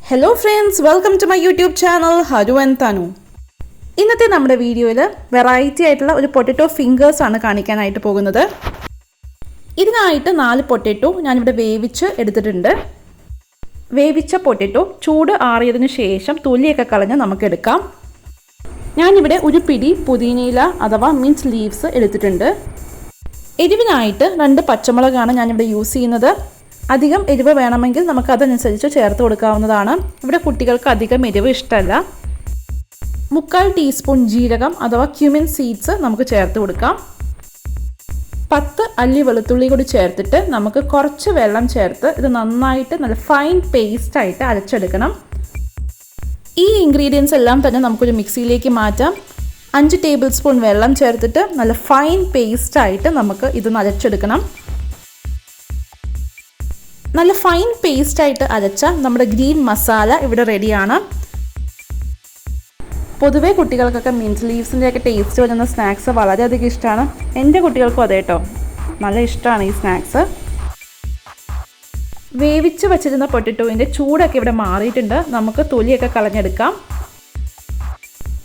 Hello friends, welcome to my YouTube channel Haru and Tanu. ഇന്നത്തെ നമ്മുടെ വീഡിയോയിൽ variety ആയിട്ടുള്ള ഒരു പൊട്ടറ്റോ ഫിംഗേഴ്സ് ആണ് കാണിക്കാനായിട്ട് പോകുന്നത്. ഇതിനായിട്ട് 4 പൊട്ടറ്റോ ഞാൻ ഇവിടെ വേവിച്ച് എടുത്തിട്ടുണ്ട്. വേവിച്ച പൊട്ടറ്റോ ചൂട് ആറിയതിനു ശേഷം തൊലിയൊക്കെ കളഞ്ഞ് നമുക്ക് എടുക്കാം. ഞാൻ ഇവിടെ ഒരു പിടി പുതിനയില അഥവാ മിന്റ് ലീവ്സ് എടുത്തിട്ടുണ്ട്. എരിവിനായിട്ട് 2 പച്ചമുളകാണ് ഞാൻ ഇവിടെ യൂസ് ചെയ്യുന്നത്. അധികം എരിവ് വേണമെങ്കിൽ നമുക്ക് അതനുസരിച്ച് ചേർത്ത് കൊടുക്കാവുന്നതാണ്. ഇവിടെ കുട്ടികൾക്ക് അധികം എരിവ് ഇഷ്ടമല്ല. 3/4 ടീസ്പൂൺ ജീരകം അഥവാ ക്യുമിൻ സീഡ്സ് നമുക്ക് ചേർത്ത് കൊടുക്കാം. 10 അല്ലി വെളുത്തുള്ളി കൂടി ചേർത്തിട്ട് നമുക്ക് കുറച്ച് വെള്ളം ചേർത്ത് ഇത് നന്നായിട്ട് നല്ല ഫൈൻ പേസ്റ്റ് ആയിട്ട് അരച്ചെടുക്കണം. ഈ ഇൻഗ്രീഡിയൻസ് എല്ലാം തന്നെ നമുക്കൊരു മിക്സിയിലേക്ക് മാറ്റാം. 5 ടേബിൾ സ്പൂൺ വെള്ളം ചേർത്തിട്ട് നല്ല ഫൈൻ പേസ്റ്റ് ആയിട്ട് നമുക്ക് ഇത് അരച്ചെടുക്കണം. നല്ല ഫൈൻ പേസ്റ്റ് ആയിട്ട് അരച്ച നമ്മുടെ ഗ്രീൻ മസാല ഇവിടെ റെഡിയാണ്. പൊതുവേ കുട്ടികൾക്കൊക്കെ മിന്റ് ലീവ്സിൻ്റെയൊക്കെ ടേസ്റ്റ് വരുന്ന സ്നാക്സ് വളരെയധികം ഇഷ്ടമാണ്. എൻ്റെ കുട്ടികൾക്കും അതെ കേട്ടോ, നല്ല ഇഷ്ടമാണ് ഈ സ്നാക്സ്. വേവിച്ച് വച്ചിരുന്ന പൊട്ടറ്റോയിൻ്റെ ചൂടൊക്കെ ഇവിടെ മാറിയിട്ടുണ്ട്. നമുക്ക് തൊലിയൊക്കെ കളഞ്ഞെടുക്കാം.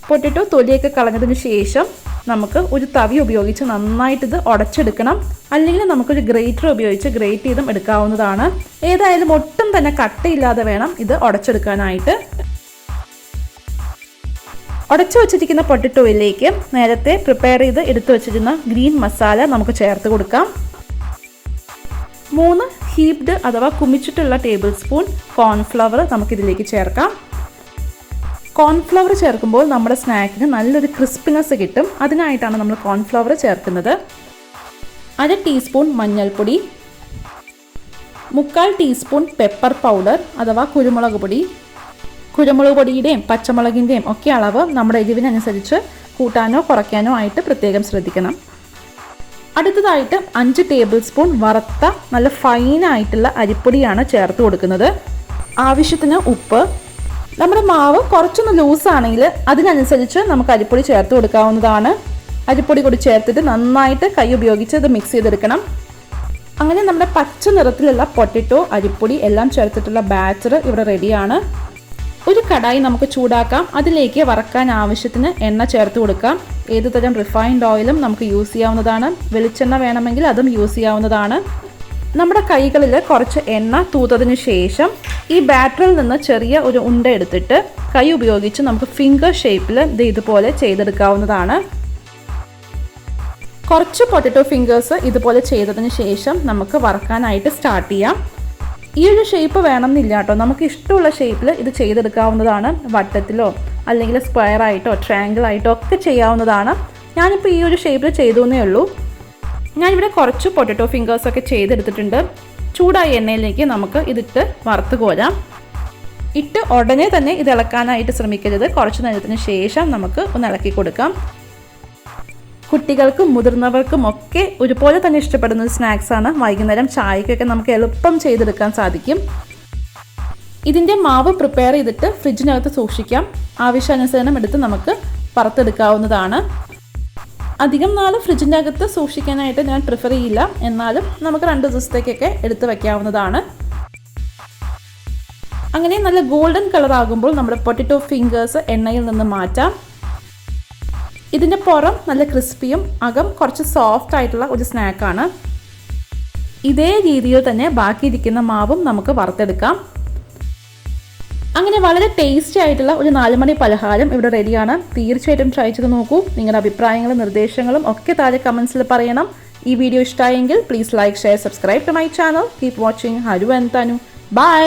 പൊട്ടറ്റോ തൊലിയൊക്കെ കളഞ്ഞതിന് ശേഷം നമുക്ക് ഒരു തവി ഉപയോഗിച്ച് നന്നായിട്ട് ഇത് ഉടച്ചെടുക്കണം. അല്ലെങ്കിൽ നമുക്കൊരു ഗ്രേറ്റർ ഉപയോഗിച്ച് ഗ്രേറ്റ് ചെയ്തും എടുക്കാവുന്നതാണ്. ഏതായാലും ഒട്ടും തന്നെ കട്ടയില്ലാതെ വേണം ഇത് ഉടച്ചെടുക്കാനായിട്ട്. ഉടച്ചു വച്ചിരിക്കുന്ന പൊട്ടറ്റോയിലേക്ക് നേരത്തെ പ്രിപ്പയർ ചെയ്ത് എടുത്തു വച്ചിരുന്ന ഗ്രീൻ മസാല നമുക്ക് ചേർത്ത് കൊടുക്കാം. 3 ഹീപ്ഡ് അഥവാ കുമിച്ചിട്ടുള്ള ടേബിൾ സ്പൂൺ കോൺഫ്ലവർ നമുക്കിതിലേക്ക് ചേർക്കാം. കോൺഫ്ലവർ ചേർക്കുമ്പോൾ നമ്മുടെ സ്നാക്കിന് നല്ലൊരു ക്രിസ്പിനെസ് കിട്ടും. അതിനായിട്ടാണ് നമ്മൾ കോൺഫ്ലവർ ചേർക്കുന്നത്. 1/2 ടീസ്പൂൺ മഞ്ഞൾപ്പൊടി, 3/4 ടീസ്പൂൺ പെപ്പർ പൗഡർ അഥവാ കുരുമുളക് പൊടി. കുരുമുളക് പൊടിയുടെയും പച്ചമുളകിൻ്റെയും ഒക്കെ അളവ് നമ്മുടെ എരിവിനനുസരിച്ച് കൂട്ടാനോ കുറയ്ക്കാനോ ആയിട്ട് പ്രത്യേകം ശ്രദ്ധിക്കണം. അടുത്തതായിട്ട് 5 ടേബിൾ സ്പൂൺ വറുത്ത നല്ല ഫൈനായിട്ടുള്ള അരിപ്പൊടിയാണ് ചേർത്ത് കൊടുക്കുന്നത്. ആവശ്യത്തിന് ഉപ്പ്. നമ്മുടെ മാവ് കുറച്ചൊന്ന് ലൂസാണെങ്കിൽ അതിനനുസരിച്ച് നമുക്ക് അരിപ്പൊടി ചേർത്ത് കൊടുക്കാവുന്നതാണ്. അരിപ്പൊടി കൂടി ചേർത്തിട്ട് നന്നായിട്ട് കൈ ഉപയോഗിച്ച് ഇത് മിക്സ് ചെയ്തെടുക്കണം. അങ്ങനെ നമ്മുടെ പച്ച നിറത്തിലുള്ള പൊട്ടറ്റോ അരിപ്പൊടി എല്ലാം ചേർത്തിട്ടുള്ള ബാറ്റർ ഇവിടെ റെഡിയാണ്. ഒരു കടായി നമുക്ക് ചൂടാക്കാം. അതിലേക്ക് വറക്കാൻ ആവശ്യത്തിന് എണ്ണ ചേർത്ത് കൊടുക്കാം. ഏത് തരം റിഫൈൻഡ് ഓയിലും നമുക്ക് യൂസ് ചെയ്യാവുന്നതാണ്. വെളിച്ചെണ്ണ വേണമെങ്കിൽ അതും യൂസ് ചെയ്യാവുന്നതാണ്. നമ്മുടെ കൈകളിൽ കുറച്ച് എണ്ണ തൂത്തതിന് ശേഷം ഈ ബാറ്ററിൽ നിന്ന് ചെറിയ ഒരു ഉണ്ട എടുത്തിട്ട് കൈ ഉപയോഗിച്ച് നമുക്ക് ഫിംഗർ ഷേപ്പിൽ ഇതുപോലെ ചെയ്തെടുക്കാവുന്നതാണ്. കുറച്ച് പൊട്ടറ്റോ ഫിംഗേഴ്സ് ഇതുപോലെ ചെയ്തതിന് ശേഷം നമുക്ക് വറക്കാനായിട്ട് സ്റ്റാർട്ട് ചെയ്യാം. ഈ ഒരു ഷേപ്പ് വേണമെന്നില്ല കേട്ടോ, നമുക്ക് ഇഷ്ടമുള്ള ഷേപ്പിൽ ഇത് ചെയ്തെടുക്കാവുന്നതാണ്. വട്ടത്തിലോ അല്ലെങ്കിൽ സ്ക്വയർ ആയിട്ടോ ട്രയാങ്കിൾ ആയിട്ടോ ഒക്കെ ചെയ്യാവുന്നതാണ്. ഞാനിപ്പോൾ ഈ ഒരു ഷേപ്പിൽ ചെയ്തേ ഉള്ളൂ. ഞാനിവിടെ കുറച്ച് പൊട്ടറ്റോ ഫിംഗേഴ്സൊക്കെ ചെയ്തെടുത്തിട്ടുണ്ട്. ചൂടായ എണ്ണയിലേക്ക് നമുക്ക് ഇതിട്ട് വറുത്ത് കോരാം. ഇട്ട് ഉടനെ തന്നെ ഇത് ഇളക്കാനായിട്ട് ശ്രമിക്കരുത്. കുറച്ച് നേരത്തിന് ശേഷം നമുക്ക് ഒന്ന് ഇളക്കി കൊടുക്കാം. കുട്ടികൾക്കും മുതിർന്നവർക്കും ഒക്കെ ഒരുപോലെ തന്നെ ഇഷ്ടപ്പെടുന്ന ഒരു സ്നാക്സാണ്. വൈകുന്നേരം ചായക്കൊക്കെ നമുക്ക് എളുപ്പം ചെയ്തെടുക്കാൻ സാധിക്കും. ഇതിൻ്റെ മാവ് പ്രിപ്പയർ ചെയ്തിട്ട് ഫ്രിഡ്ജിനകത്ത് സൂക്ഷിക്കാം. ആവശ്യാനുസരണം എടുത്ത് നമുക്ക് വറുത്തെടുക്കാവുന്നതാണ്. അധികം നാൾ ഫ്രിഡ്ജിൻ്റെ അകത്ത് സൂക്ഷിക്കാനായിട്ട് ഞാൻ പ്രിഫർ ചെയ്യില്ല. എന്നാലും നമുക്ക് 2 ദിവസത്തേക്കൊക്കെ എടുത്ത് വയ്ക്കാവുന്നതാണ്. അങ്ങനെ നല്ല ഗോൾഡൻ കളർ ആകുമ്പോൾ നമ്മുടെ പൊട്ടറ്റോ ഫിംഗേഴ്സ് എണ്ണയിൽ നിന്ന് മാറ്റാം. ഇതിൻ്റെ പുറം നല്ല ക്രിസ്പിയും അകം കുറച്ച് സോഫ്റ്റ് ആയിട്ടുള്ള ഒരു സ്നാക്കാണ്. ഇതേ രീതിയിൽ തന്നെ ബാക്കിയിരിക്കുന്ന മാവും നമുക്ക് വറുത്തെടുക്കാം. അങ്ങനെ വളരെ ടേസ്റ്റി ആയിട്ടുള്ള ഒരു 4 മണി പലഹാരം ഇവിടെ റെഡിയാണ്. തീർച്ചയായിട്ടും ട്രൈ ചെയ്ത് നോക്കൂ. നിങ്ങളുടെ അഭിപ്രായങ്ങളും നിർദ്ദേശങ്ങളും ഒക്കെ താഴെ കമൻസിൽ പറയണം. ഈ വീഡിയോ ഇഷ്ടമായെങ്കിൽ please like, share, subscribe to my channel. Keep watching. Haru and Tanu. By.